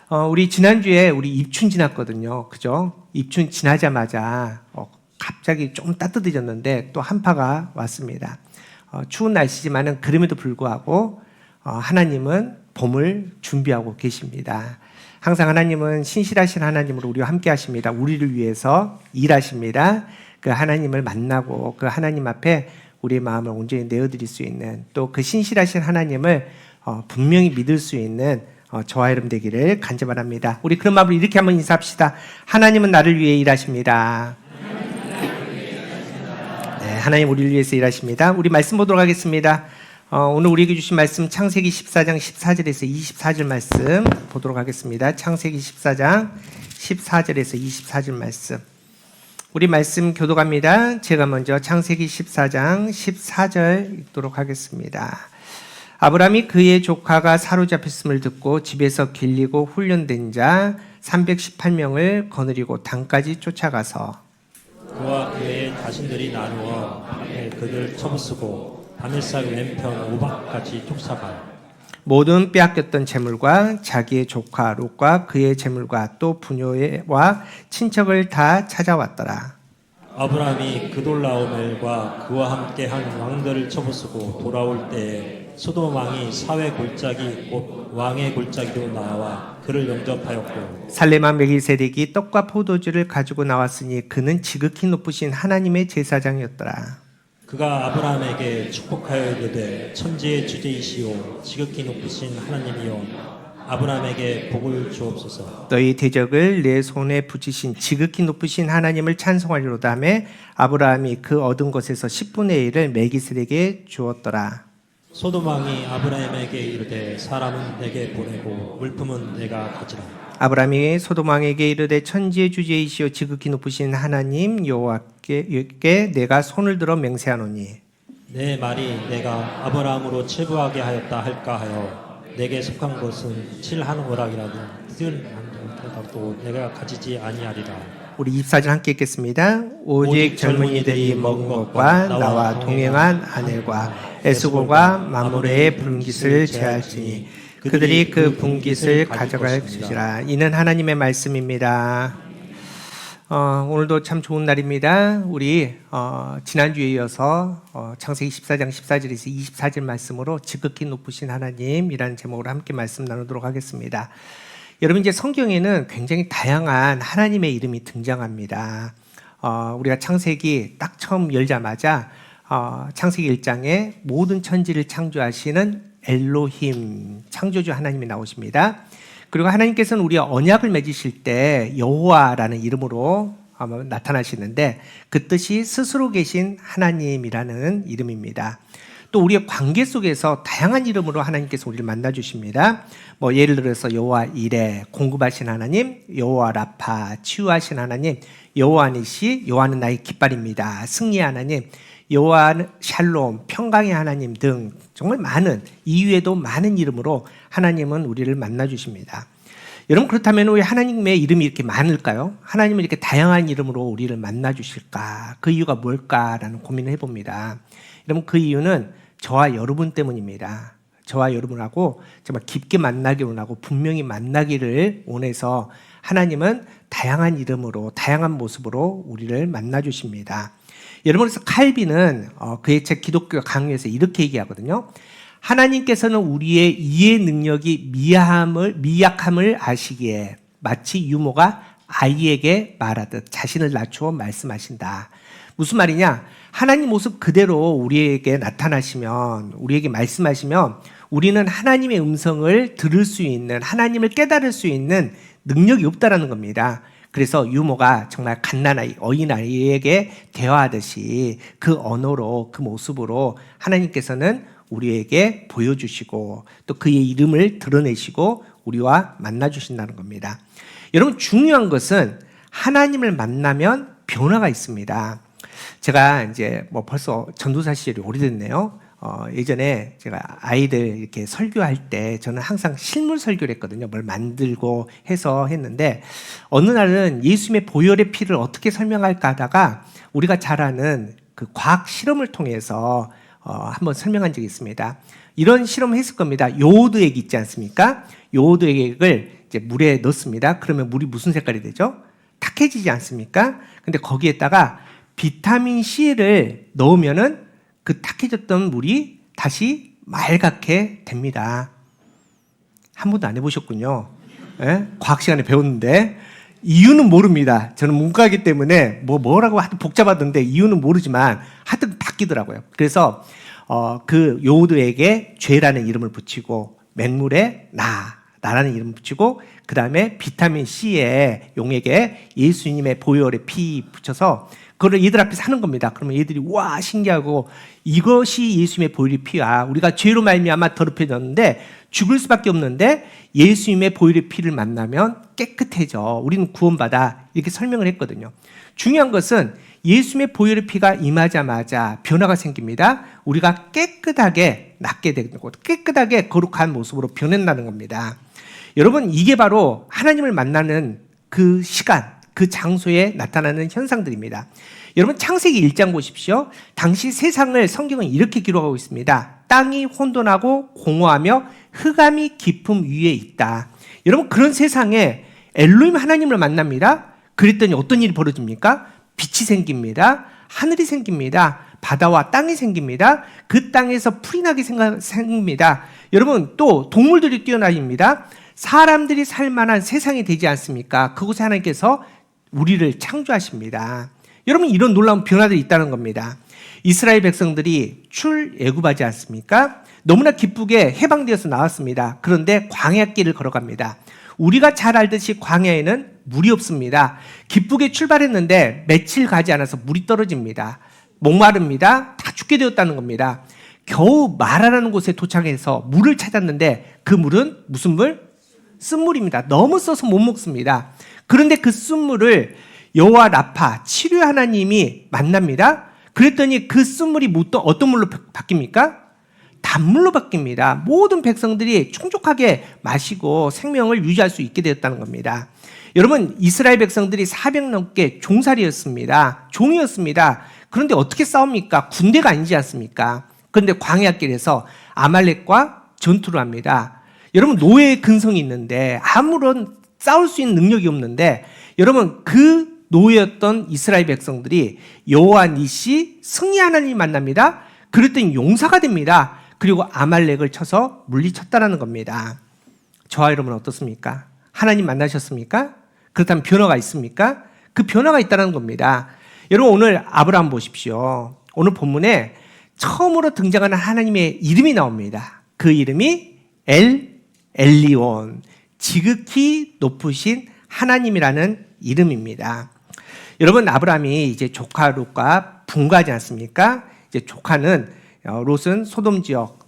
우리 지난주에 우리 입춘 지났거든요. 그죠? 입춘 지나자마자 갑자기 조금 따뜻해졌는데 또 한파가 왔습니다. 추운 날씨지만은 그럼에도 불구하고 하나님은 봄을 준비하고 계십니다. 항상 하나님은 신실하신 하나님으로 우리와 함께 하십니다. 우리를 위해서 일하십니다. 그 하나님을 만나고 그 하나님 앞에 우리의 마음을 온전히 내어드릴 수 있는, 또 그 신실하신 하나님을 분명히 믿을 수 있는 저와 여러분 되기를 간절합니다. 우리 그런 마음으로 이렇게 한번 인사합시다. 하나님은 나를 위해 일하십니다. 네, 하나님 우리를 위해서 일하십니다. 우리 말씀 보도록 하겠습니다. 오늘 우리에게 주신 말씀 창세기 14장 14절에서 24절 말씀 보도록 하겠습니다. 창세기 14장 14절에서 24절 말씀. 우리 말씀 교독합니다. 제가 먼저 창세기 14장 14절 읽도록 하겠습니다. 아브라함이 그의 조카가 사로잡혔음을 듣고 집에서 길리고 훈련된 자 318명을 거느리고 단까지 쫓아가서 그와 그의 자신들이 나누어 밤에 그들 쳐부수고 밤일사 왼편 오박까지 쫓아가 모든 빼앗겼던 재물과 자기의 조카 롯과 그의 재물과 또 부녀와 친척을 다 찾아왔더라. 아브라함이 그돌라오멜과 그와 함께한 왕들을 쳐부수고 돌아올 때에 소돔 왕이 사회 골짜기 곧 왕의 골짜기로 나와 그를 영접하였고 살레마 멜기세덱이 떡과 포도주를 가지고 나왔으니 그는 지극히 높으신 하나님의 제사장이었더라. 그가 아브라함에게 축복하여 이르되 천지의 주제이시오 지극히 높으신 하나님이여 아브라함에게 복을 주옵소서. 너희 대적을 내 손에 붙이신 지극히 높으신 하나님을 찬송하리로다 하며 아브라함이 그 얻은 것에서 10분의 1을 멜기세덱에게 주었더라. 소돔 왕이 아브라함에게 이르되 사람은 내게 보내고 물품은 내가 가지라. 아브라함이 소돔 왕에게 이르되 천지의 주제이시오 지극히 높으신 하나님 여호와께 내가 손을 들어 맹세하노니 내 말이 내가 아브라함으로 체부하게 하였다 할까 하여 내게 속한 것은 칠한 오락이라도 또 내가 가지지 아니하리라. 우리 24절 함께 읽겠습니다. 오직 젊은이들이 먹은 것과 나와 동행한 아내과 에스골과 마므레의 분깃을 제할지니 그들이 그 분깃을 가져갈 것이라. 이는 하나님의 말씀입니다. 오늘도 참 좋은 날입니다. 우리 지난주에 이어서 창세기 14장 14절에서 24절 말씀으로 지극히 높으신 하나님이라는 제목으로 함께 말씀 나누도록 하겠습니다. 여러분, 이제 성경에는 굉장히 다양한 하나님의 이름이 등장합니다. 우리가 창세기 딱 처음 열자마자 창세기 1장에 모든 천지를 창조하시는 엘로힘, 창조주 하나님이 나오십니다. 그리고 하나님께서는 우리와 언약을 맺으실 때 여호와라는 이름으로 나타나시는데 그 뜻이 스스로 계신 하나님이라는 이름입니다. 또 우리의 관계 속에서 다양한 이름으로 하나님께서 우리를 만나주십니다. 예를 들어서 여호와 이레, 공급하신 하나님, 여호와 라파, 치유하신 하나님, 여호와 니시, 여호와는 나의 깃발입니다. 승리의 하나님, 여호와 샬롬, 평강의 하나님 등 정말 많은, 이외에도 많은 이름으로 하나님은 우리를 만나주십니다. 여러분, 그렇다면 왜 하나님의 이름이 이렇게 많을까요? 하나님은 이렇게 다양한 이름으로 우리를 만나주실까? 그 이유가 뭘까라는 고민을 해봅니다. 여러분, 그 이유는 저와 여러분 때문입니다. 저와 여러분하고 정말 깊게 만나기를 원하고 분명히 만나기를 원해서 하나님은 다양한 이름으로, 다양한 모습으로 우리를 만나주십니다. 여러분, 그래서 칼빈은 그의 책 기독교 강요에서 이렇게 얘기하거든요. 하나님께서는 우리의 이해 능력이 미약함을 아시기에 마치 유모가 아이에게 말하듯 자신을 낮추어 말씀하신다. 무슨 말이냐? 하나님 모습 그대로 우리에게 나타나시면, 우리에게 말씀하시면 우리는 하나님의 음성을 들을 수 있는, 하나님을 깨달을 수 있는 능력이 없다라는 겁니다. 그래서 유모가 정말 갓난아이, 어린아이에게 대화하듯이 그 언어로, 그 모습으로 하나님께서는 우리에게 보여주시고 또 그의 이름을 드러내시고 우리와 만나주신다는 겁니다. 여러분, 중요한 것은 하나님을 만나면 변화가 있습니다. 제가 이제 벌써 전도사 시절이 오래됐네요. 예전에 제가 아이들 이렇게 설교할 때 저는 항상 실물 설교를 했거든요. 뭘 만들고 해서 했는데 어느 날은 예수님의 보혈의 피를 어떻게 설명할까 하다가 우리가 잘 아는 그 과학 실험을 통해서 한번 설명한 적이 있습니다. 이런 실험을 했을 겁니다. 요오드액 있지 않습니까? 요오드액을 이제 물에 넣습니다. 그러면 물이 무슨 색깔이 되죠? 탁해지지 않습니까? 근데 거기에다가 비타민 C를 넣으면은 그 탁해졌던 물이 다시 맑게 됩니다. 한 번도 안 해보셨군요. 예? 과학 시간에 배웠는데 이유는 모릅니다. 저는 문과이기 때문에 뭐라고 하여튼 복잡하던데 이유는 모르지만 하여튼 바뀌더라고요. 그래서 그 요오드에게 죄라는 이름을 붙이고 맹물에 나라는 이름을 붙이고 그 다음에 비타민 C에 용에게 예수님의 보혈의 피 붙여서 그걸 얘들 앞에서 하는 겁니다. 그러면 얘들이 와 신기하고 이것이 예수님의 보혈의 피야. 우리가 죄로 말미암아 더럽혀졌는데 죽을 수밖에 없는데 예수님의 보혈의 피를 만나면 깨끗해져. 우리는 구원받아. 이렇게 설명을 했거든요. 중요한 것은 예수님의 보혈의 피가 임하자마자 변화가 생깁니다. 우리가 깨끗하게 낫게 되는 것, 깨끗하게 거룩한 모습으로 변한다는 겁니다. 여러분 이게 바로 하나님을 만나는 그 시간, 그 장소에 나타나는 현상들입니다. 여러분 창세기 1장 보십시오. 당시 세상을 성경은 이렇게 기록하고 있습니다. 땅이 혼돈하고 공허하며 흑암이 깊음 위에 있다. 여러분 그런 세상에 엘로힘 하나님을 만납니다. 그랬더니 어떤 일이 벌어집니까? 빛이 생깁니다. 하늘이 생깁니다. 바다와 땅이 생깁니다. 그 땅에서 풀이 나게 생깁니다. 여러분 또 동물들이 뛰어다닙니다. 사람들이 살만한 세상이 되지 않습니까? 그곳에 하나님께서 우리를 창조하십니다. 여러분 이런 놀라운 변화들이 있다는 겁니다. 이스라엘 백성들이 출애굽하지 않습니까? 너무나 기쁘게 해방되어서 나왔습니다. 그런데 광야길을 걸어갑니다. 우리가 잘 알듯이 광야에는 물이 없습니다. 기쁘게 출발했는데 며칠 가지 않아서 물이 떨어집니다. 목마릅니다. 다 죽게 되었다는 겁니다. 겨우 마라라는 곳에 도착해서 물을 찾았는데 그 물은 무슨 물? 쓴물입니다. 너무 써서 못 먹습니다. 그런데 그 쓴물을 여호와 라파 치료 하나님이 만납니다. 그랬더니 그 쓴물이 어떤 물로 바뀝니까? 단물로 바뀝니다. 모든 백성들이 충족하게 마시고 생명을 유지할 수 있게 되었다는 겁니다. 여러분 이스라엘 백성들이 400 넘게 종살이였습니다. 종이었습니다. 그런데 어떻게 싸웁니까? 군대가 아니지 않습니까? 그런데 광야길에서 아말렉과 전투를 합니다. 여러분 노예의 근성이 있는데 아무런 싸울 수 있는 능력이 없는데 여러분 그 노예였던 이스라엘 백성들이 여호와 니시 승리 하나님을 만납니다. 그랬더니 용사가 됩니다. 그리고 아말렉을 쳐서 물리쳤다라는 겁니다. 저와 여러분은 어떻습니까? 하나님 만나셨습니까? 그렇다면 변화가 있습니까? 그 변화가 있다는 겁니다. 여러분 오늘 아브라함 보십시오. 오늘 본문에 처음으로 등장하는 하나님의 이름이 나옵니다. 그 이름이 엘리온, 지극히 높으신 하나님이라는 이름입니다. 여러분 아브라함이 이제 조카 롯과 분가하지 않습니까? 이제 조카는 롯은 소돔 지역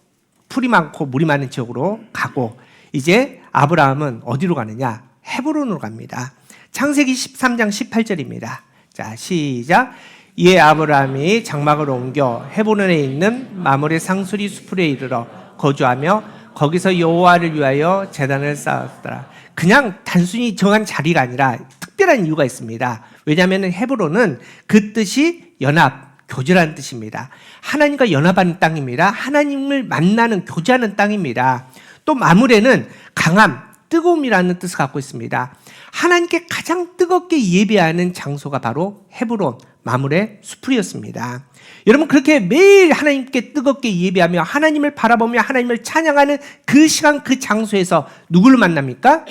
풀이 많고 물이 많은 지역으로 가고 이제 아브라함은 어디로 가느냐? 헤브론으로 갑니다. 창세기 13장 18절입니다. 자, 시작. 이에 아브라함이 장막을 옮겨 헤브론에 있는 마므레 상수리 수풀에 이르러 거주하며 거기서 여호와를 위하여 제단을 쌓았더라. 그냥 단순히 정한 자리가 아니라 특별한 이유가 있습니다. 왜냐하면 헤브론은 그 뜻이 연합, 교제라는 뜻입니다. 하나님과 연합하는 땅입니다. 하나님을 만나는, 교제하는 땅입니다. 또 마므레는 강함, 뜨거움이라는 뜻을 갖고 있습니다. 하나님께 가장 뜨겁게 예배하는 장소가 바로 헤브론, 마므레 수풀이었습니다. 여러분 그렇게 매일 하나님께 뜨겁게 예배하며 하나님을 바라보며 하나님을 찬양하는 그 시간 그 장소에서 누구를 만납니까?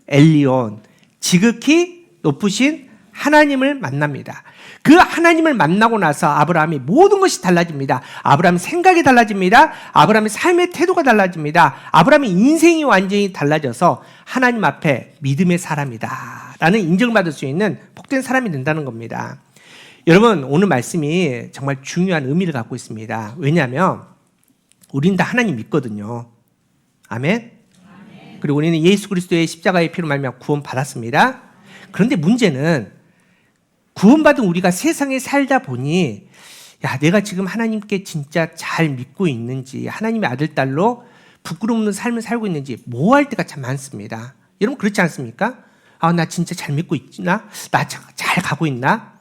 엘리온, 지극히 높으신 하나님을 만납니다. 그 하나님을 만나고 나서 아브라함이 모든 것이 달라집니다. 아브라함의 생각이 달라집니다. 아브라함의 삶의 태도가 달라집니다. 아브라함의 인생이 완전히 달라져서 하나님 앞에 믿음의 사람이다 라는 인정을 받을 수 있는 복된 사람이 된다는 겁니다. 여러분 오늘 말씀이 정말 중요한 의미를 갖고 있습니다. 왜냐하면 우리는 다 하나님 믿거든요. 아멘? 그리고 우리는 예수 그리스도의 십자가의 피로 말미암아 구원받았습니다. 그런데 문제는 구원받은 우리가 세상에 살다 보니 야 내가 지금 하나님께 진짜 잘 믿고 있는지 하나님의 아들 딸로 부끄러움 없는 삶을 살고 있는지 모호할 때가 참 많습니다. 여러분 그렇지 않습니까? 아, 나 진짜 잘 믿고 있나? 나 잘 가고 있나?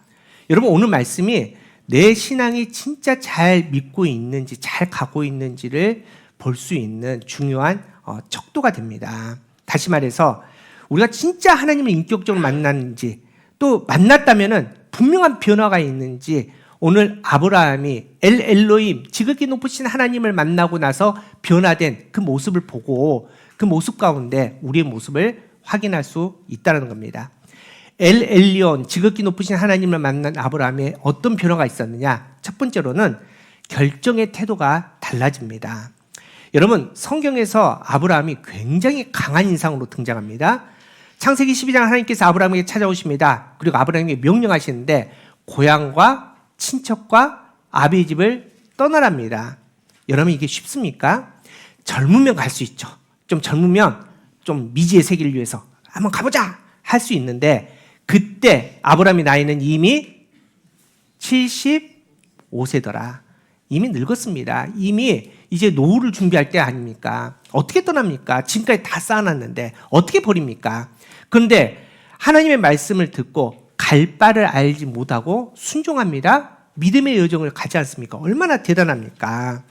여러분 오늘 말씀이 내 신앙이 진짜 잘 믿고 있는지 잘 가고 있는지를 볼 수 있는 중요한 척도가 됩니다. 다시 말해서 우리가 진짜 하나님을 인격적으로 만났는지 또 만났다면은 분명한 변화가 있는지 오늘 아브라함이 엘로임 지극히 높으신 하나님을 만나고 나서 변화된 그 모습을 보고 그 모습 가운데 우리의 모습을 확인할 수 있다는 겁니다. 엘리온 지극히 높으신 하나님을 만난 아브라함에 어떤 변화가 있었느냐? 첫 번째로는 결정의 태도가 달라집니다. 여러분 성경에서 아브라함이 굉장히 강한 인상으로 등장합니다. 창세기 12장 하나님께서 아브라함에게 찾아오십니다. 그리고 아브라함에게 명령하시는데 고향과 친척과 아비의 집을 떠나랍니다. 여러분 이게 쉽습니까? 젊으면 갈 수 있죠. 좀 젊으면 좀 미지의 세계를 위해서 한번 가보자 할 수 있는데 그때 아브라함의 나이는 이미 75세더라. 이미 늙었습니다. 이미 이제 노후를 준비할 때 아닙니까? 어떻게 떠납니까? 지금까지 다 쌓아놨는데 어떻게 버립니까? 그런데 하나님의 말씀을 듣고 갈 바를 알지 못하고 순종합니다. 믿음의 여정을 가지 않습니까? 얼마나 대단합니까?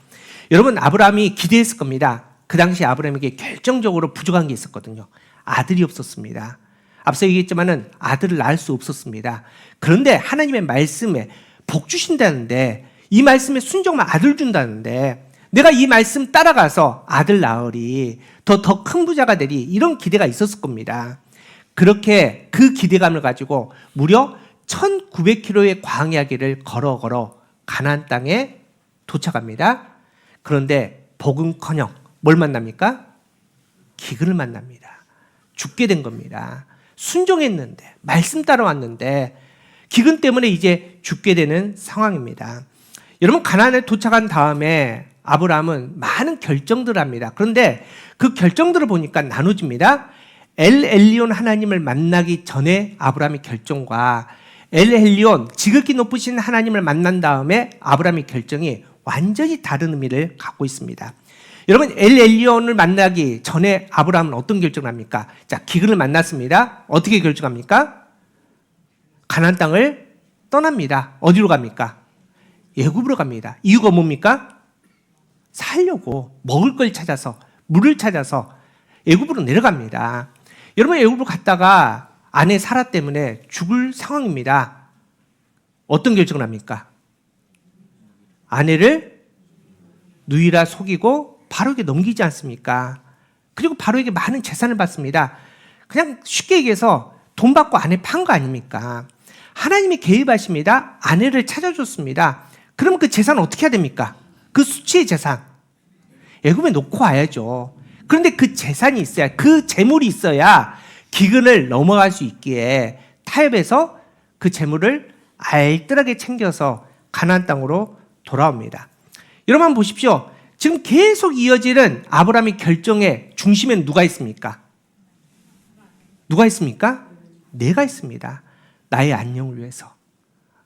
여러분 아브라함이 기대했을 겁니다. 그 당시 아브라함에게 결정적으로 부족한 게 있었거든요. 아들이 없었습니다. 앞서 얘기했지만은 아들을 낳을 수 없었습니다. 그런데 하나님의 말씀에 복 주신다는데 이 말씀에 순종하면 아들 준다는데 내가 이 말씀 따라가서 아들 낳으리 더 큰 부자가 되리 이런 기대가 있었을 겁니다. 그렇게 그 기대감을 가지고 무려 1900km의 광야 길을 걸어 가나안 땅에 도착합니다. 그런데 복은커녕 뭘 만납니까? 기근을 만납니다. 죽게 된 겁니다. 순종했는데 말씀 따라왔는데 기근 때문에 이제 죽게 되는 상황입니다. 여러분 가나안에 도착한 다음에 아브라함은 많은 결정들을 합니다. 그런데 그 결정들을 보니까 나눠집니다. 엘리온 하나님을 만나기 전에 아브라함의 결정과 엘리온 지극히 높으신 하나님을 만난 다음에 아브라함의 결정이 완전히 다른 의미를 갖고 있습니다. 여러분 엘리온을 만나기 전에 아브라함은 어떤 결정을 합니까? 자, 기근을 만났습니다. 어떻게 결정합니까? 가나안 땅을 떠납니다. 어디로 갑니까? 애굽으로 갑니다. 이유가 뭡니까? 살려고 먹을 걸 찾아서 물을 찾아서 애굽으로 내려갑니다. 여러분 애굽으로 갔다가 아내 사라 때문에 죽을 상황입니다. 어떤 결정을 합니까? 아내를 누이라 속이고 바로에게 넘기지 않습니까? 그리고 바로에게 많은 재산을 받습니다. 그냥 쉽게 얘기해서 돈 받고 아내 판 거 아닙니까? 하나님이 개입하십니다. 아내를 찾아줬습니다. 그러면 그 재산은 어떻게 해야 됩니까? 그 수치의 재산 애굽에 놓고 와야죠. 그런데 그 재산이 있어야 그 재물이 있어야 기근을 넘어갈 수 있기에 타협해서 그 재물을 알뜰하게 챙겨서 가나안 땅으로 돌아옵니다. 여러분 한번 보십시오. 지금 계속 이어지는 아브라함의 결정의 중심에는 누가 있습니까? 누가 있습니까? 내가 있습니다. 나의 안녕을 위해서,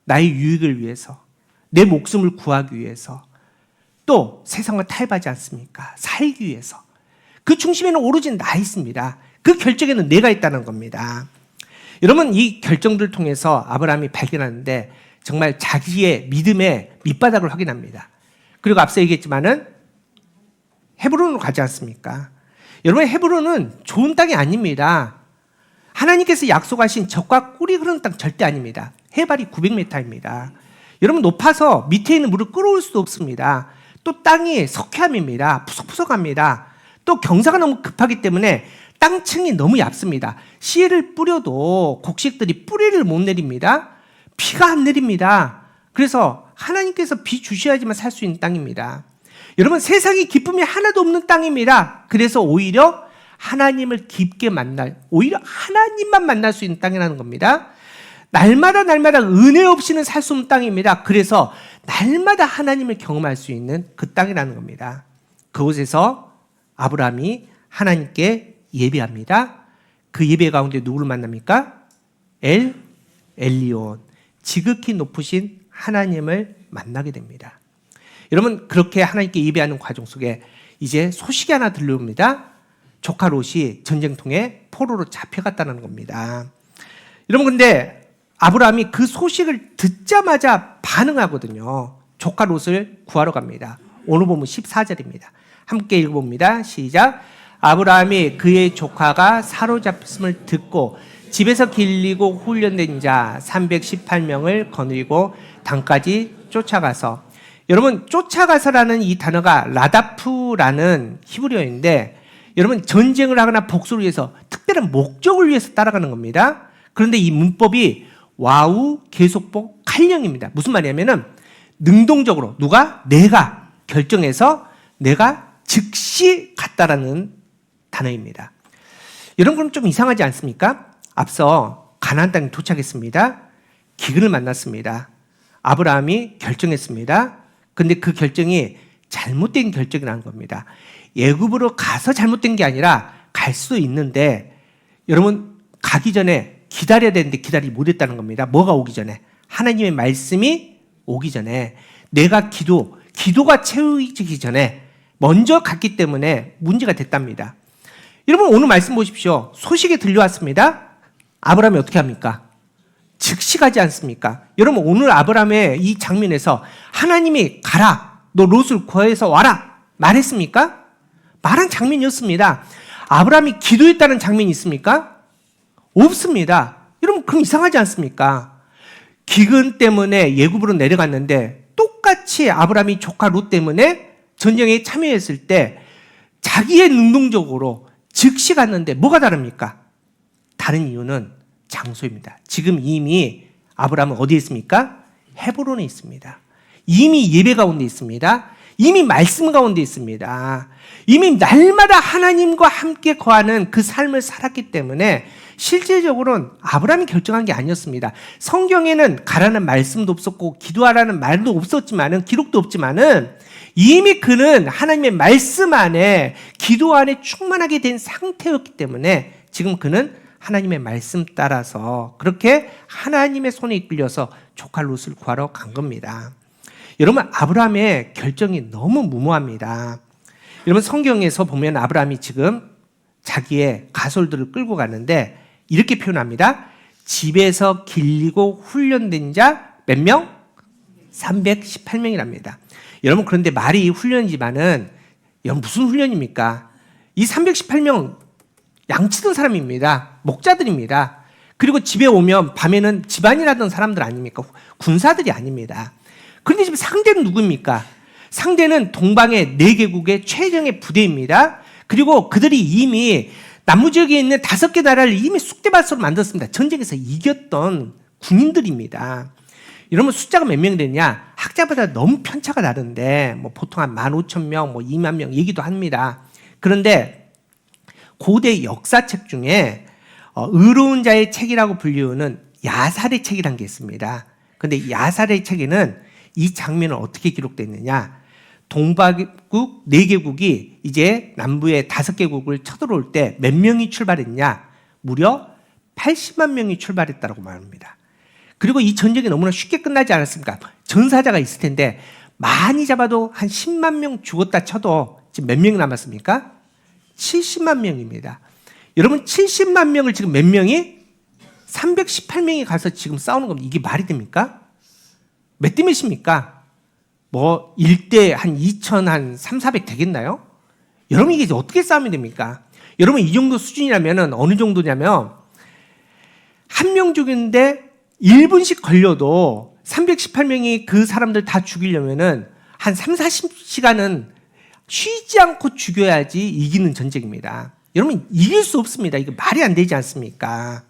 나의 유익을 위해서, 내 목숨을 구하기 위해서, 또 세상을 타협하지 않습니까? 살기 위해서. 그 중심에는 오로지 나 있습니다. 그 결정에는 내가 있다는 겁니다. 여러분 이 결정들을 통해서 아브라함이 발견하는데 정말 자기의 믿음의 밑바닥을 확인합니다. 그리고 앞서 얘기했지만은 헤브론으로 가지 않습니까? 여러분 헤브론은 좋은 땅이 아닙니다. 하나님께서 약속하신 젖과 꿀이 흐르는 땅 절대 아닙니다. 해발이 900m입니다. 여러분 높아서 밑에 있는 물을 끌어올 수도 없습니다. 또 땅이 석회암입니다. 푸석푸석합니다. 또 경사가 너무 급하기 때문에 땅층이 너무 얇습니다. 씨를 뿌려도 곡식들이 뿌리를 못 내립니다. 비가 안 내립니다. 그래서 하나님께서 비 주셔야지만 살 수 있는 땅입니다. 여러분 세상에 기쁨이 하나도 없는 땅입니다. 그래서 오히려 하나님을 깊게 오히려 하나님만 만날 수 있는 땅이라는 겁니다. 날마다 은혜 없이는 살 수 없는 땅입니다. 그래서 날마다 하나님을 경험할 수 있는 그 땅이라는 겁니다. 그곳에서 아브라함이 하나님께 예배합니다. 그 예배 가운데 누구를 만납니까? 엘리온 지극히 높으신 하나님을 만나게 됩니다. 여러분 그렇게 하나님께 예배하는 과정 속에 이제 소식이 하나 들려옵니다. 조카 롯이 전쟁통에 포로로 잡혀갔다는 겁니다. 여러분 근데 아브라함이 그 소식을 듣자마자 반응하거든요. 조카 롯을 구하러 갑니다. 오늘 보면 14절입니다. 함께 읽어봅니다. 시작. 아브라함이 그의 조카가 사로잡혔음을 듣고 집에서 길리고 훈련된 자 318명을 거느리고 단까지 쫓아가서, 여러분 쫓아가서라는 이 단어가 라다프라는 히브리어인데, 여러분 전쟁을 하거나 복수를 위해서 특별한 목적을 위해서 따라가는 겁니다. 그런데 이 문법이 와우 계속복 칼령입니다. 무슨 말이냐면은 능동적으로 내가 결정해서 내가 즉시 갔다라는 단어입니다. 여러분 그럼 좀 이상하지 않습니까? 앞서 가나안 땅에 도착했습니다. 기근을 만났습니다. 아브라함이 결정했습니다. 근데 그 결정이 잘못된 결정이라는 겁니다. 애굽으로 가서 잘못된 게 아니라 갈 수도 있는데, 여러분 가기 전에 기다려야 되는데 기다리지 못했다는 겁니다. 뭐가 오기 전에? 하나님의 말씀이 오기 전에, 내가 기도가 채워지기 전에 먼저 갔기 때문에 문제가 됐답니다. 여러분 오늘 말씀 보십시오. 소식이 들려왔습니다. 아브라함이 어떻게 합니까? 즉시 가지 않습니까? 여러분 오늘 아브라함의 이 장면에서 하나님이 가라, 너 롯을 구해서 와라 말했습니까? 말한 장면이었습니다. 아브라함이 기도했다는 장면이 있습니까? 없습니다. 여러분 그럼 이상하지 않습니까? 기근 때문에 애굽으로 내려갔는데 똑같이 아브라함이 조카 롯 때문에 전쟁에 참여했을 때 자기의 능동적으로 즉시 갔는데 뭐가 다릅니까? 다른 이유는 장소입니다. 지금 이미 아브라함은 어디에 있습니까? 헤브론에 있습니다. 이미 예배 가운데 있습니다. 이미 말씀 가운데 있습니다. 이미 날마다 하나님과 함께 거하는 그 삶을 살았기 때문에 실제적으로는 아브라함이 결정한 게 아니었습니다. 성경에는 가라는 말씀도 없었고 기도하라는 말도 없었지만은, 기록도 없지만은 이미 그는 하나님의 말씀 안에, 기도 안에 충만하게 된 상태였기 때문에 지금 그는 하나님의 말씀 따라서 그렇게 하나님의 손에 이끌려서 조카 롯을 구하러 간 겁니다. 여러분 아브라함의 결정이 너무 무모합니다. 여러분 성경에서 보면 아브라함이 지금 자기의 가솔들을 끌고 가는데 이렇게 표현합니다. 집에서 길리고 훈련된 자 몇 명? 318명이랍니다. 여러분 그런데 말이 훈련이지만은 여러분 무슨 훈련입니까? 이 318명 양치던 사람입니다. 목자들입니다. 그리고 집에 오면 밤에는 집안일 하던 사람들 아닙니까? 군사들이 아닙니다. 그런데 지금 상대는 누구입니까? 상대는 동방의 4개국의 최정의 부대입니다. 그리고 그들이 이미 남부 지역에 있는 5개 나라를 이미 쑥대밭으로 만들었습니다. 전쟁에서 이겼던 군인들입니다. 여러분 숫자가 몇 명 되냐? 학자마다 너무 편차가 다른데 뭐 보통 한 15,000명, 뭐 2만 명 얘기도 합니다. 그런데 고대 역사책 중에 의로운 자의 책이라고 불리우는 야살의 책이라는 게 있습니다. 그런데 야살의 책에는 이 장면은 어떻게 기록되어 있느냐? 동방국 4개국이 이제 남부의 5개국을 쳐들어올 때 몇 명이 출발했냐? 무려 80만 명이 출발했다고 말합니다. 그리고 이 전쟁이 너무나 쉽게 끝나지 않았습니까? 전사자가 있을 텐데 많이 잡아도 한 10만 명 죽었다 쳐도 지금 몇 명이 남았습니까? 70만 명입니다. 여러분 70만 명을 지금 몇 명이? 318명이 가서 지금 싸우는 겁니다. 이게 말이 됩니까? 몇 대 몇입니까? 뭐 1대 한 2,000, 한 3, 400 되겠나요? 여러분 이게 어떻게 싸우면 됩니까? 여러분 이 정도 수준이라면 어느 정도냐면 한 명 죽이는데 1분씩 걸려도 318명이 그 사람들 다 죽이려면은 한 3, 40시간은 쉬지 않고 죽여야지 이기는 전쟁입니다. 여러분 이길 수 없습니다. 이게 말이 안 되지 않습니까?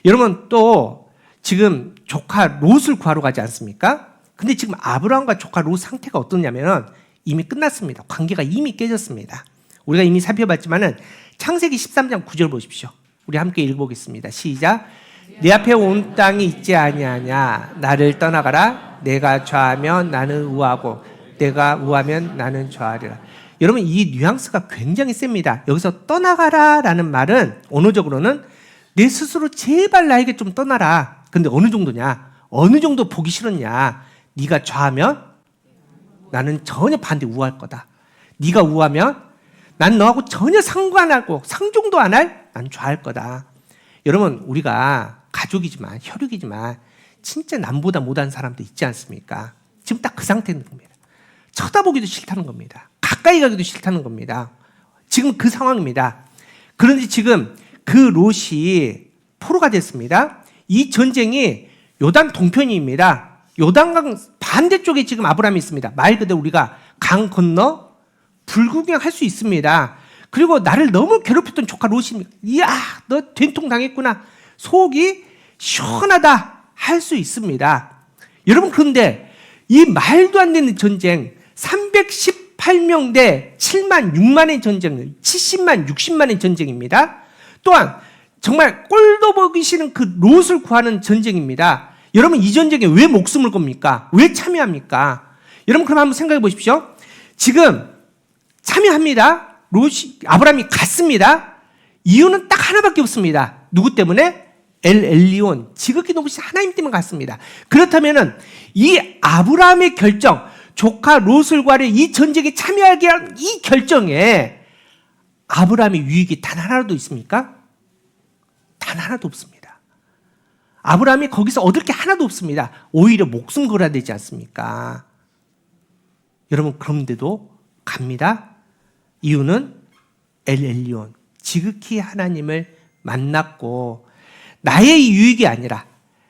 여러분 또 지금 조카 롯을 구하러 가지 않습니까? 근데 지금 아브라함과 조카 롯 상태가 어떠냐면은 이미 끝났습니다. 관계가 이미 깨졌습니다. 우리가 이미 살펴봤지만은 창세기 13장 9절 보십시오. 우리 함께 읽어보겠습니다. 시작. 내 앞에 온 땅이 있지 아니하냐? 나를 떠나가라. 내가 좌하면 나는 우하고 내가 우하면 나는 좌하리라. 여러분 이 뉘앙스가 굉장히 셉니다. 여기서 떠나가라라는 말은 언어적으로는 내 스스로 제발 나에게 좀 떠나라. 근데 어느 정도냐? 어느 정도 보기 싫었냐? 네가 좌하면 나는 전혀 반대 우할 거다. 네가 우하면 난 너하고 전혀 상관하고 상종도 안 할 난 좌할 거다. 여러분 우리가 가족이지만 혈육이지만 진짜 남보다 못한 사람도 있지 않습니까? 지금 딱 그 상태인 겁니다. 쳐다보기도 싫다는 겁니다. 가까이 가기도 싫다는 겁니다. 지금 그 상황입니다. 그런데 지금 그 롯이 포로가 됐습니다. 이 전쟁이 요단 동편입니다. 요단강 반대쪽에 지금 아브라함이 있습니다. 말 그대로 우리가 강 건너 불구경할 수 있습니다. 그리고 나를 너무 괴롭혔던 조카 롯이 이야 너 된통 당했구나 속이 시원하다 할 수 있습니다. 여러분 그런데 이 말도 안 되는 전쟁 318명 대 7만 6만의 전쟁 70만 60만의 전쟁입니다. 또한 정말 꼴도 보기 싫은 그 롯을 구하는 전쟁입니다. 여러분 이 전쟁에 왜 목숨을 겁니까? 왜 참여합니까? 여러분 그럼 한번 생각해 보십시오. 지금 참여합니다. 롯이 아브라함이 갔습니다. 이유는 딱 하나밖에 없습니다. 누구 때문에? 엘 엘리온 지극히 높으신 하나님 때문에 갔습니다. 그렇다면은 이 아브라함의 결정, 조카 롯을 구하려 이 전쟁에 참여하게 한 이 결정에 아브라함의 유익이 단 하나도 있습니까? 단 하나도 없습니다. 아브라함이 거기서 얻을 게 하나도 없습니다. 오히려 목숨 걸어야 되지 않습니까? 여러분 그런데도 갑니다. 이유는 엘 엘리온 지극히 하나님을 만났고 나의 유익이 아니라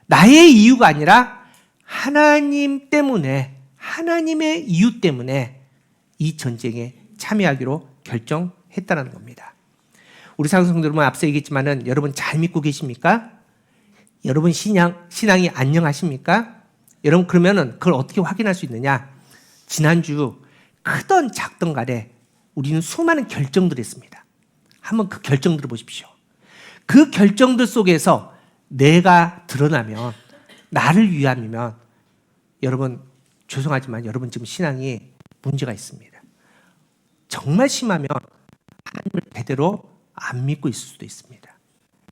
나의 이유가 아니라 하나님 때문에 하나님의 이유 때문에 이 전쟁에 참여하기로 결정했다는 겁니다. 우리 사랑성도 여러분 앞서 얘기했지만은 여러분 잘 믿고 계십니까? 여러분 신앙이 안녕하십니까? 여러분 그러면은 그걸 어떻게 확인할 수 있느냐? 지난주 크던 작던 간에 우리는 수많은 결정들을 했습니다. 한번 그 결정들을 보십시오. 그 결정들 속에서 내가 드러나면 나를 위함이면 여러분 죄송하지만 여러분 지금 신앙이 문제가 있습니다. 정말 심하면 하나님을 제대로 안 믿고 있을 수도 있습니다.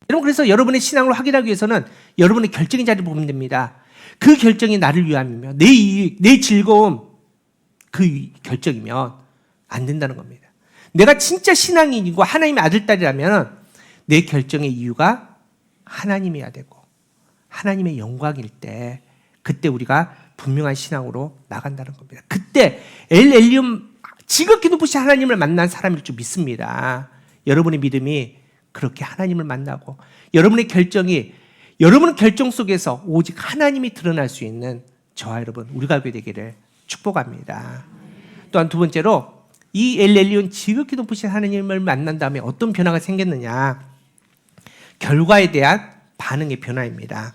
여러분 그래서 여러분의 신앙을 확인하기 위해서는 여러분의 결정의 자리를 보면 됩니다. 그 결정이 나를 위함이며 내 이익, 내 즐거움 그 결정이면 안 된다는 겁니다. 내가 진짜 신앙인이고 하나님의 아들, 딸이라면 내 결정의 이유가 하나님이어야 되고 하나님의 영광일 때 그때 우리가 분명한 신앙으로 나간다는 겁니다. 그때 엘 엘리온 지극히 높으신 하나님을 만난 사람일 줄 믿습니다. 여러분의 믿음이 그렇게 하나님을 만나고 여러분의 결정이 여러분의 결정 속에서 오직 하나님이 드러날 수 있는 저와 여러분 우리가 되기를 축복합니다. 또한 두 번째로 이 엘 엘리온 지극히 높으신 하나님을 만난 다음에 어떤 변화가 생겼느냐? 결과에 대한 반응의 변화입니다.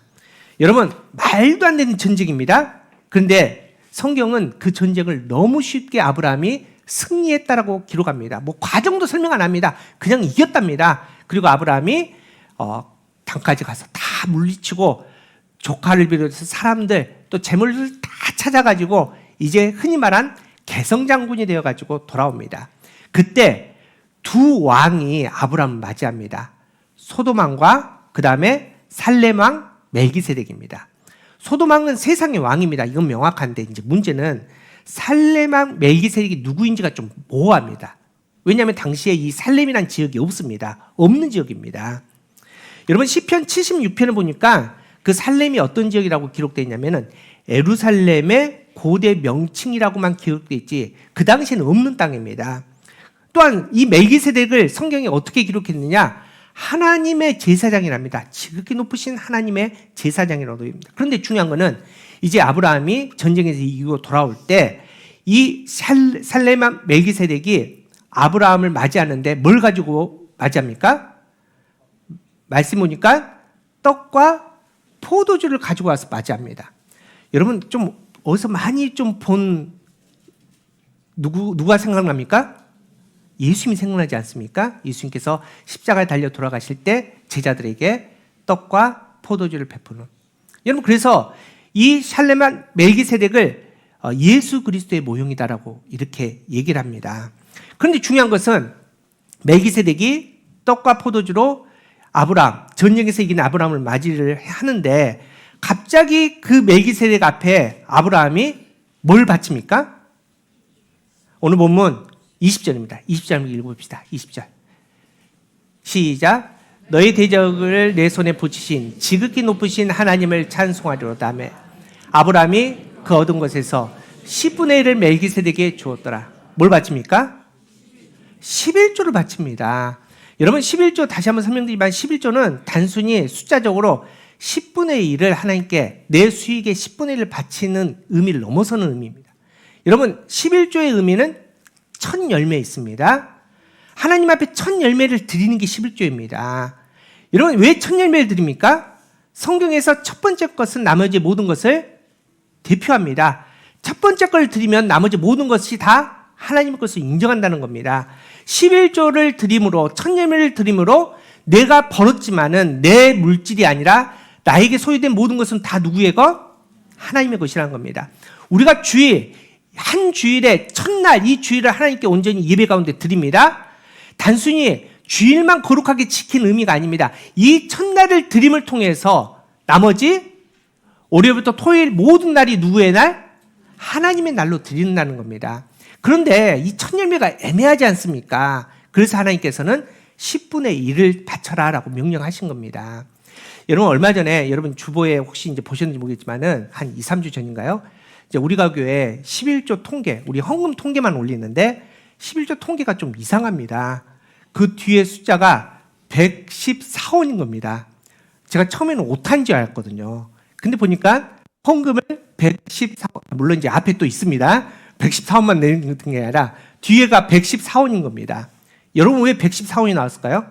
여러분 말도 안 되는 전쟁입니다. 그런데 성경은 그 전쟁을 너무 쉽게 아브라함이 승리했다라고 기록합니다. 뭐 과정도 설명 안 합니다. 그냥 이겼답니다. 그리고 아브라함이 단까지 가서 다 물리치고 조카를 비롯해서 사람들 또 재물을 다 찾아가지고 이제 흔히 말한 개성장군이 되어가지고 돌아옵니다. 그때 두 왕이 아브라함을 맞이합니다. 소돔왕과 그 다음에 살렘왕 멜기세덱입니다. 소돔왕은 세상의 왕입니다. 이건 명확한데 이제 문제는 살렘왕 멜기세덱이 누구인지가 좀 모호합니다. 왜냐하면 당시에 이 살렘이라는 지역이 없습니다. 없는 지역입니다. 여러분 시편 76편을 보니까 그 살렘이 어떤 지역이라고 기록되어 있냐면은 예루살렘의 고대 명칭이라고만 기록되어 있지 그 당시에는 없는 땅입니다. 또한 이 멜기세덱을 성경에 어떻게 기록했느냐? 하나님의 제사장이랍니다. 지극히 높으신 하나님의 제사장이라고 되어 있습니다. 그런데 중요한 거는 이제 아브라함이 전쟁에서 이기고 돌아올 때 이 살렘왕 멜기세덱이 아브라함을 맞이하는데 뭘 가지고 맞이합니까? 말씀 보니까 떡과 포도주를 가지고 와서 맞이합니다. 여러분 좀 어디서 많이 좀 본 누가 생각납니까? 예수님이 생각나지 않습니까? 예수님께서 십자가에 달려 돌아가실 때 제자들에게 떡과 포도주를 베푸는. 여러분 그래서 이 살렘왕 멜기세덱을 예수 그리스도의 모형이다라고 이렇게 얘기를 합니다. 그런데 중요한 것은 멜기세덱이 떡과 포도주로 아브라함 전쟁에서 이긴 아브라함을 맞이를 하는데 갑자기 그 멜기세덱 앞에 아브라함이 뭘 바칩니까? 오늘 본문 20절입니다. 20절 읽어봅시다. 20절 시작. 너의 대적을 내 손에 붙이신 지극히 높으신 하나님을 찬송하리로다 하며 아브라함이 그 얻은 것에서 10분의 1을 멜기세덱에게 주었더라. 뭘 바칩니까? 11조를 바칩니다. 여러분 11조 다시 한번 설명드리지만 11조는 단순히 숫자적으로 10분의 1을 하나님께 내 수익의 10분의 1을 바치는 의미를 넘어서는 의미입니다. 여러분 11조의 의미는 첫 열매에 있습니다. 하나님 앞에 첫 열매를 드리는 게 11조입니다. 여러분 왜 첫 열매를 드립니까? 성경에서 첫 번째 것은 나머지 모든 것을 대표합니다. 첫 번째 걸 드리면 나머지 모든 것이 다 하나님의 것을 인정한다는 겁니다. 11조를 드림으로 첫 열매를 드림으로 내가 벌었지만은 내 물질이 아니라 나에게 소유된 모든 것은 다 누구의 것? 하나님의 것이라는 겁니다. 우리가 주일, 한 주일의 첫날 이 주일을 하나님께 온전히 예배 가운데 드립니다. 단순히 주일만 거룩하게 지킨 의미가 아닙니다. 이 첫날을 드림을 통해서 나머지 월요일부터 토요일 모든 날이 누구의 날? 하나님의 날로 드린다는 겁니다. 그런데 이 첫 열매가 애매하지 않습니까? 그래서 하나님께서는 10분의 1을 바쳐라 라고 명령하신 겁니다. 여러분 얼마 전에 여러분 주보에 혹시 이제 보셨는지 모르겠지만은 한 2, 3주 전인가요? 이제 우리가 교회 11조 통계, 우리 헌금 통계만 올리는데 11조 통계가 좀 이상합니다. 그 뒤에 숫자가 114원인 겁니다. 제가 처음에는 오탄인 줄 알았거든요. 근데 보니까 헌금을 114원, 물론 이제 앞에 또 있습니다. 114원만 내는 게 아니라 뒤에가 114원인 겁니다. 여러분 왜 114원이 나왔을까요?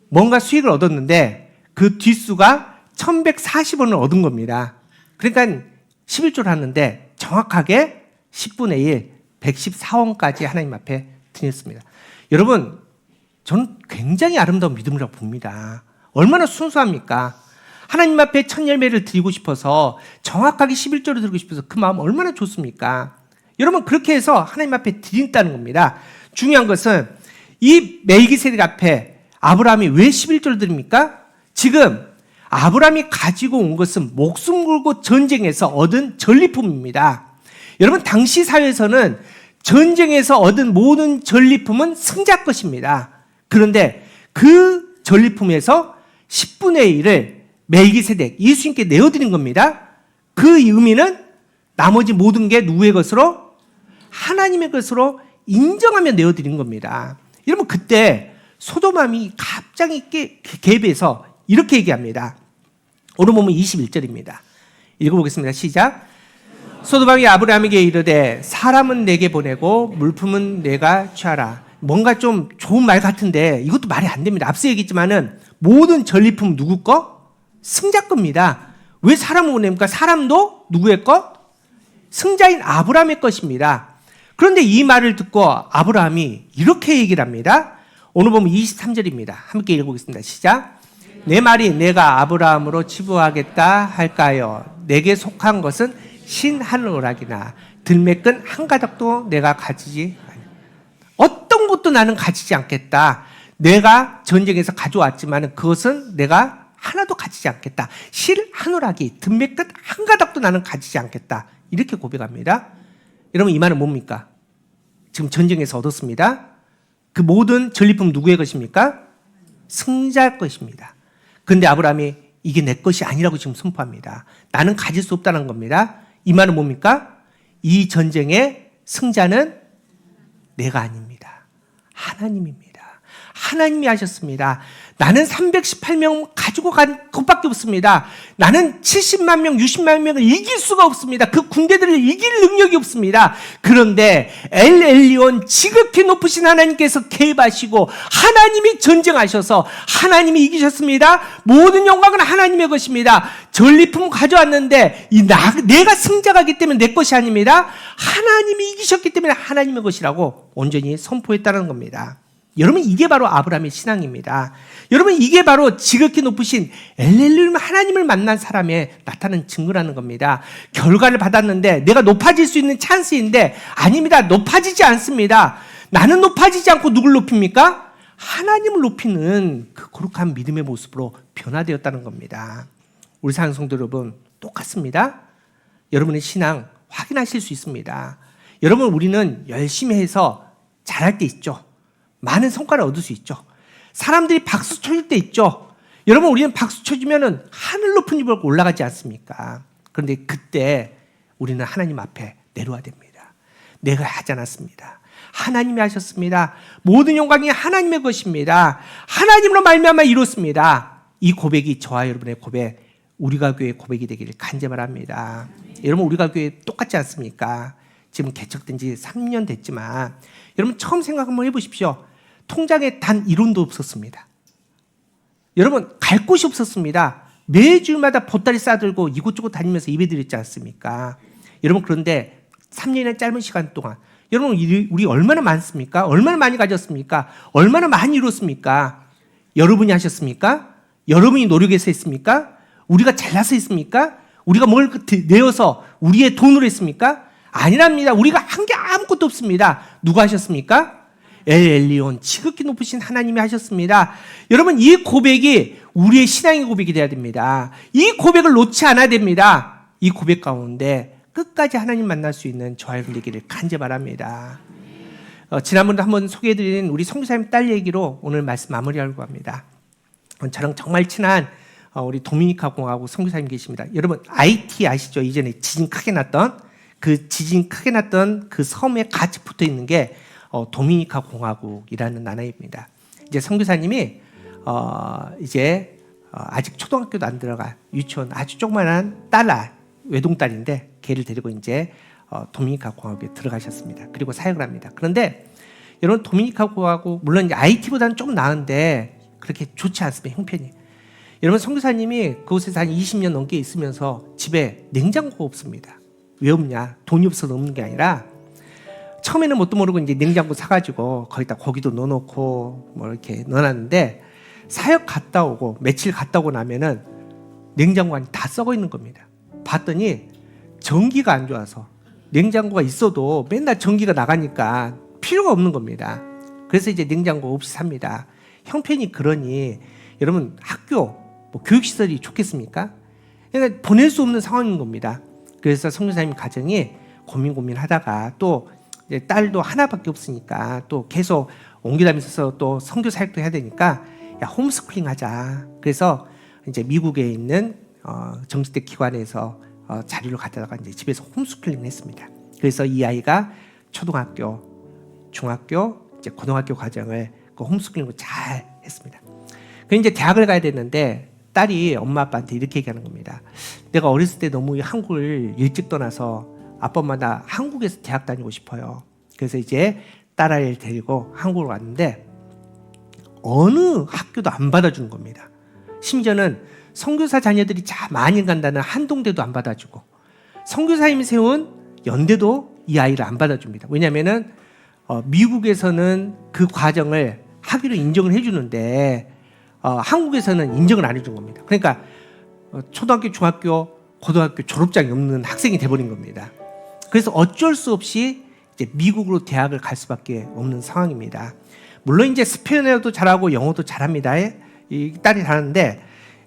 뭔가 수익을 얻었는데 그 뒷수가 1140원을 얻은 겁니다. 그러니까 11조를 하는데 정확하게 10분의 1, 114원까지 하나님 앞에 드렸습니다. 여러분 저는 굉장히 아름다운 믿음이라고 봅니다. 얼마나 순수합니까? 하나님 앞에 첫 열매를 드리고 싶어서 정확하게 11조를 드리고 싶어서 그 마음 얼마나 좋습니까? 여러분 그렇게 해서 하나님 앞에 드린다는 겁니다. 중요한 것은 이 멜기세덱 앞에 아브라함이 왜 11조를 드립니까? 지금 아브라함이 가지고 온 것은 목숨 걸고 전쟁에서 얻은 전리품입니다. 여러분 당시 사회에서는 전쟁에서 얻은 모든 전리품은 승자 것입니다. 그런데 그 전리품에서 10분의 1을 멜기세덱 예수님께 내어드린 겁니다. 그 의미는 나머지 모든 게 누구의 것으로? 하나님의 것으로 인정하며 내어드린 겁니다. 여러분 그때 소돔함이 갑자기 개입해서 이렇게 얘기합니다. 오늘 보면 21절입니다. 읽어보겠습니다. 시작. 소돔함이 아브라함에게 이르되 사람은 내게 보내고 물품은 내가 취하라. 뭔가 좀 좋은 말 같은데 이것도 말이 안 됩니다. 앞서 얘기했지만은 모든 전리품 누구 거? 승자 겁니다. 왜 사람을 보냅니까? 사람도 누구의 것? 승자인 아브라함의 것입니다. 그런데 이 말을 듣고 아브라함이 이렇게 얘기를 합니다. 오늘 보면 23절입니다. 함께 읽어보겠습니다. 시작. 내 말이 내가 아브라함으로 치부하겠다 할까요? 내게 속한 것은 신 한 오락이나 들매끈 한 가닥도 내가 가지지 어떤 것도 나는 가지지 않겠다. 내가 전쟁에서 가져왔지만 그것은 내가 하나도 가지지 않겠다. 실 한 오락이 들매끈 한 가닥도 나는 가지지 않겠다. 이렇게 고백합니다. 여러분 이 말은 뭡니까? 지금 전쟁에서 얻었습니다. 그 모든 전리품 누구의 것입니까? 승자의 것입니다. 그런데 아브라함이 이게 내 것이 아니라고 지금 선포합니다. 나는 가질 수 없다는 겁니다. 이 말은 뭡니까? 이 전쟁의 승자는 내가 아닙니다. 하나님입니다. 하나님이 하셨습니다. 나는 318명 가지고 간 것밖에 없습니다. 나는 70만 명, 60만 명을 이길 수가 없습니다. 그 군대들을 이길 능력이 없습니다. 그런데 엘엘리온 지극히 높으신 하나님께서 개입하시고 하나님이 전쟁하셔서 하나님이 이기셨습니다. 모든 영광은 하나님의 것입니다. 전리품 가져왔는데 내가 승자가기 때문에 내 것이 아닙니다. 하나님이 이기셨기 때문에 하나님의 것이라고 온전히 선포했다는 겁니다. 여러분 이게 바로 아브라함의 신앙입니다. 여러분 이게 바로 지극히 높으신 엘렐루임 하나님을 만난 사람의 나타나는 증거라는 겁니다. 결과를 받았는데 내가 높아질 수 있는 찬스인데 아닙니다. 높아지지 않습니다. 나는 높아지지 않고 누굴 높입니까? 하나님을 높이는 그 거룩한 믿음의 모습으로 변화되었다는 겁니다. 우리 사랑 성도 여러분 똑같습니다. 여러분의 신앙 확인하실 수 있습니다. 여러분 우리는 열심히 해서 잘할 때 있죠. 많은 성과를 얻을 수 있죠. 사람들이 박수 쳐줄 때 있죠. 여러분 우리는 박수 쳐주면 하늘 높은 입으로 올라가지 않습니까? 그런데 그때 우리는 하나님 앞에 내려와야 됩니다. 내가 하지 않았습니다. 하나님이 하셨습니다. 모든 영광이 하나님의 것입니다. 하나님으로 말미암아 이뤘습니다. 이 고백이 저와 여러분의 고백, 우리가 교회 고백이 되기를 간절합니다. 여러분, 우리가 교회 똑같지 않습니까? 지금 개척된 지 3년 됐지만 여러분 처음 생각 한번 해보십시오. 통장에 단 1원도 없었습니다. 여러분, 갈 곳이 없었습니다. 매주마다 보따리 싸들고 이곳저곳 다니면서 예배드렸지 않습니까? 여러분, 그런데 3년의 짧은 시간 동안 여러분, 우리 얼마나 많습니까? 얼마나 많이 가졌습니까? 얼마나 많이 이뤘습니까? 여러분이 하셨습니까? 여러분이 노력해서 했습니까? 우리가 잘나서 했습니까? 우리가 뭘 내어서 우리의 돈으로 했습니까? 아니랍니다. 우리가 한 게 아무것도 없습니다. 누가 하셨습니까? 엘리온, 지극히 높으신 하나님이 하셨습니다. 여러분, 이 고백이 우리의 신앙의 고백이 돼야 됩니다. 이 고백을 놓지 않아야 됩니다. 이 고백 가운데 끝까지 하나님 만날 수 있는 저와 여러분 되기를 간절히 바랍니다. 지난번에 한번 소개해드린 우리 선교사님 딸 얘기로 오늘 말씀 마무리하려고 합니다. 저랑 정말 친한 우리 도미니카 공화국 선교사님 계십니다. 여러분, IT 아시죠? 이전에 지진 크게 났던 그 섬에 같이 붙어 있는 게 도미니카 공화국이라는 나라입니다. 이제 선교사님이 이제 아직 초등학교도 안 들어가 유치원 아주 조그만한 딸아, 외동딸인데 걔를 데리고 이제 도미니카 공화국에 들어가셨습니다. 그리고 사역을 합니다. 그런데 여러분, 도미니카 공화국 물론 이제 IT보다는 좀 나은데 그렇게 좋지 않습니다. 형편이. 여러분, 선교사님이 그곳에서 한 20년 넘게 있으면서 집에 냉장고가 없습니다. 왜 없냐? 돈이 없어서 없는 게 아니라 처음에는 뭣도 모르고 이제 냉장고 사가지고 거기다 고기도 넣어놓고 뭐 이렇게 넣어놨는데 사역 갔다 오고 며칠 갔다 오고 나면은 냉장고 안이 다 썩어 있는 겁니다. 봤더니 전기가 안 좋아서 냉장고가 있어도 맨날 전기가 나가니까 필요가 없는 겁니다. 그래서 이제 냉장고 없이 삽니다. 형편이 그러니 여러분, 학교, 뭐 교육시설이 좋겠습니까? 그러니까 보낼 수 없는 상황인 겁니다. 그래서 선교사님 가정이 고민하다가 또 이제 딸도 하나밖에 없으니까 또 계속 옮겨다니면서 또 선교 사역도 해야 되니까 야, 홈스쿨링 하자. 그래서 이제 미국에 있는 정시대 기관에서 자료를 갖다가 이제 집에서 홈스쿨링을 했습니다. 그래서 이 아이가 초등학교, 중학교, 이제 고등학교 과정을 그 홈스쿨링으로 잘 했습니다. 그 이제 대학을 가야 되는데 딸이 엄마 아빠한테 이렇게 얘기하는 겁니다. 내가 어렸을 때 너무 한국을 일찍 떠나서 아빠 엄마 나 한국에서 대학 다니고 싶어요. 그래서 이제 딸아이를 데리고 한국으로 왔는데 어느 학교도 안 받아주는 겁니다. 심지어는 선교사 자녀들이 많이 간다는 한동대도 안 받아주고 선교사님이 세운 연대도 이 아이를 안 받아줍니다. 왜냐하면은 미국에서는 그 과정을 학위로 인정을 해주는데 한국에서는 인정을 안 해준 겁니다. 그러니까 초등학교, 중학교, 고등학교 졸업장이 없는 학생이 돼버린 겁니다. 그래서 어쩔 수 없이 이제 미국으로 대학을 갈 수밖에 없는 상황입니다. 물론 이제 스페인어도 잘하고 영어도 잘합니다. 이 딸이 잘하는데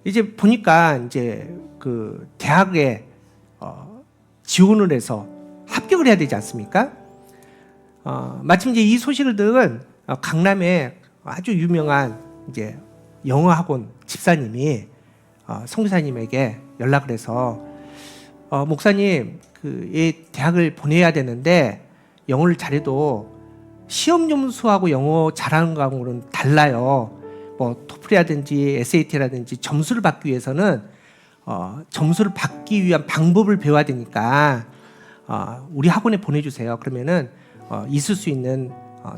이제 보니까 이제 그 대학에 지원을 해서 합격을 해야 되지 않습니까? 마침 이제 이 소식을 들은 강남에 아주 유명한 이제 영어 학원 집사님이 선교사님에게 연락을 해서 목사님, 이 대학을 보내야 되는데 영어를 잘해도 시험 점수하고 영어 잘하는 거하고는 달라요. 뭐 토플이라든지 SAT라든지 점수를 받기 위해서는 점수를 받기 위한 방법을 배워야 되니까 우리 학원에 보내주세요. 그러면은 있을 수 있는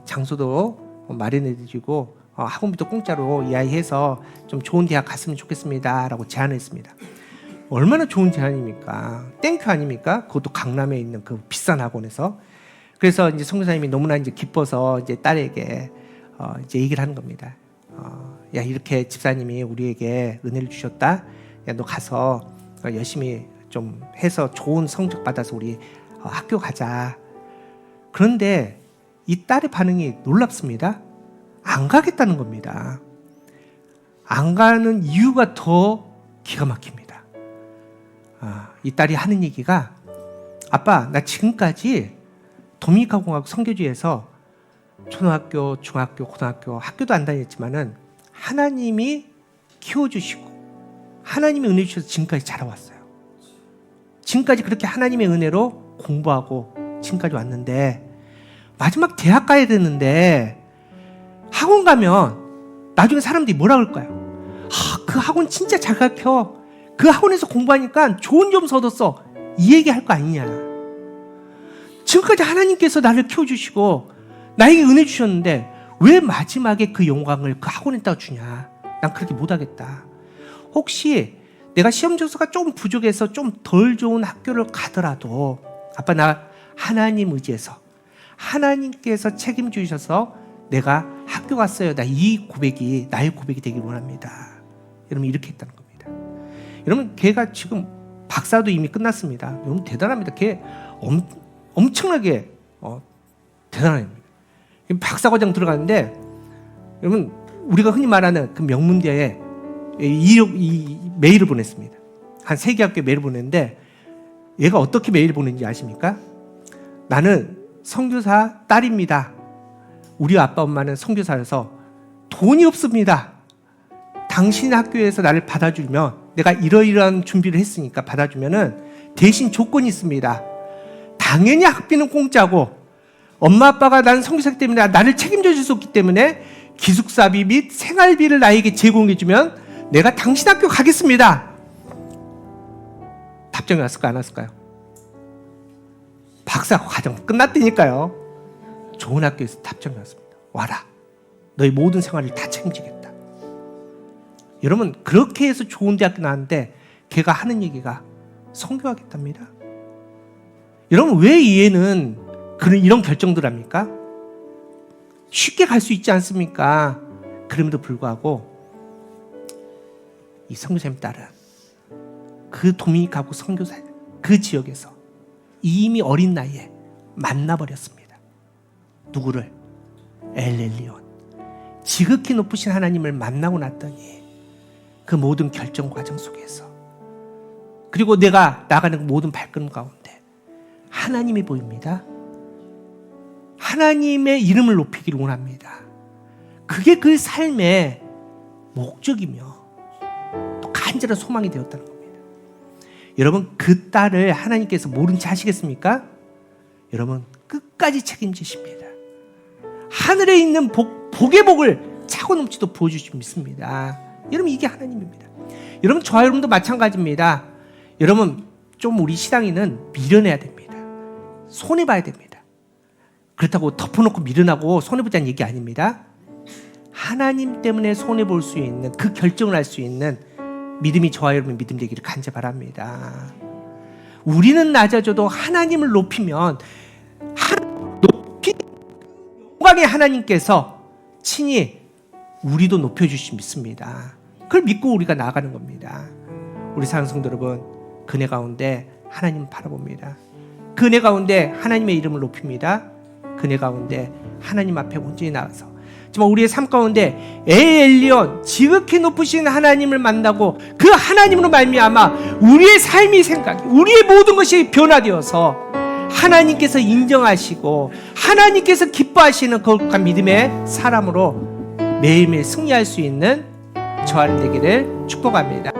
장소도 마련해드리고 학원비도 공짜로 이야기해서 좀 좋은 대학 갔으면 좋겠습니다라고 제안을 했습니다. 얼마나 좋은 제안입니까? 땡큐 아닙니까? 그것도 강남에 있는 그 비싼 학원에서. 그래서 이제 선교사님이 너무나 이제 기뻐서 이제 딸에게 이제 얘기를 하는 겁니다. 야, 이렇게 집사님이 우리에게 은혜를 주셨다. 야, 너 가서 열심히 좀 해서 좋은 성적 받아서 우리 학교 가자. 그런데 이 딸의 반응이 놀랍습니다. 안 가겠다는 겁니다. 안 가는 이유가 더 기가 막힙니다. 이 딸이 하는 얘기가 아빠, 나 지금까지 도미니카 공화국 선교지에서 초등학교, 중학교, 고등학교 학교도 안 다녔지만은 하나님이 키워주시고 하나님의 은혜 주셔서 지금까지 자라왔어요. 지금까지 그렇게 하나님의 은혜로 공부하고 지금까지 왔는데 마지막 대학 가야 되는데 학원 가면 나중에 사람들이 뭐라 그럴까요? 그 학원 진짜 잘 가르쳐. 그 학원에서 공부하니까 좋은 점수 얻었어. 이 얘기 할 거 아니냐. 지금까지 하나님께서 나를 키워주시고 나에게 은혜 주셨는데 왜 마지막에 그 영광을 그 학원에다가 주냐. 난 그렇게 못하겠다. 혹시 내가 시험 점수가 좀 부족해서 좀 덜 좋은 학교를 가더라도 아빠 나 하나님 의지해서 하나님께서 책임주셔서 내가 학교 갔어요. 나 이 고백이 나의 고백이 되길 원합니다. 여러분 이렇게 했다는 겁니다. 여러분 걔가 지금 박사도 이미 끝났습니다. 여러분 대단합니다. 걔 엄청나게 대단합니다. 박사과정 들어가는데 여러분 우리가 흔히 말하는 그 명문대에 이 메일을 보냈습니다. 한 3개 학교에 메일을 보냈는데 얘가 어떻게 메일을 보냈는지 아십니까? 나는 선교사 딸입니다. 우리 아빠 엄마는 선교사여서 돈이 없습니다. 당신 학교에서 나를 받아주면 내가 이러이러한 준비를 했으니까 받아주면은 대신 조건이 있습니다. 당연히 학비는 공짜고 엄마 아빠가 나는 선교사기 때문에 나를 책임져 줄 수 없기 때문에 기숙사비 및 생활비를 나에게 제공해주면 내가 당신 학교 가겠습니다. 답장이 왔을까요? 안 왔을까요? 박사 과정 끝났다니까요. 좋은 학교에서 답장이 왔습니다. 와라. 너의 모든 생활을 다 책임지겠다. 여러분 그렇게 해서 좋은 대학교 나왔는데 걔가 하는 얘기가 선교하겠답니다. 여러분 왜 얘는 이런 결정들 합니까? 쉽게 갈 수 있지 않습니까? 그럼에도 불구하고 이 선교사님 딸은 그 도미니카고 선교사 그 지역에서 이미 어린 나이에 만나버렸습니다. 누구를? 엘렐리온. 지극히 높으신 하나님을 만나고 났더니 그 모든 결정 과정 속에서 그리고 내가 나가는 모든 발걸음 가운데 하나님이 보입니다. 하나님의 이름을 높이기를 원합니다. 그게 그 삶의 목적이며 또 간절한 소망이 되었다는 겁니다. 여러분 그 딸을 하나님께서 모른 채 하시겠습니까? 여러분 끝까지 책임지십니다. 하늘에 있는 복의 복을 차고 넘치도록 부어주시 믿습니다. 여러분 이게 하나님입니다. 여러분 저와 여러분도 마찬가지입니다. 여러분 좀 우리 신앙인은 미련해야 됩니다. 손해봐야 됩니다. 그렇다고 덮어놓고 미련하고 손해보자는 얘기 아닙니다. 하나님 때문에 손해볼 수 있는 그 결정을 할 수 있는 믿음이 저와 여러분 믿음 되기를 간절히 바랍니다. 우리는 낮아져도 하나님을 높이면 영광의 하나님께서 친히 우리도 높여주시 믿습니다. 그걸 믿고 우리가 나아가는 겁니다. 우리 사랑하는 성도 여러분 그네 가운데 하나님 바라봅니다. 그네 가운데 하나님의 이름을 높입니다. 그네 가운데 하나님 앞에 온전히 나가서 정말 우리의 삶 가운데 엘리온 지극히 높으신 하나님을 만나고 그 하나님으로 말미암아 우리의 삶이 생각이 우리의 모든 것이 변화되어서 하나님께서 인정하시고 하나님께서 기뻐하시는 거룩한 믿음의 사람으로 매일매일 승리할 수 있는 저와 되기를 축복합니다.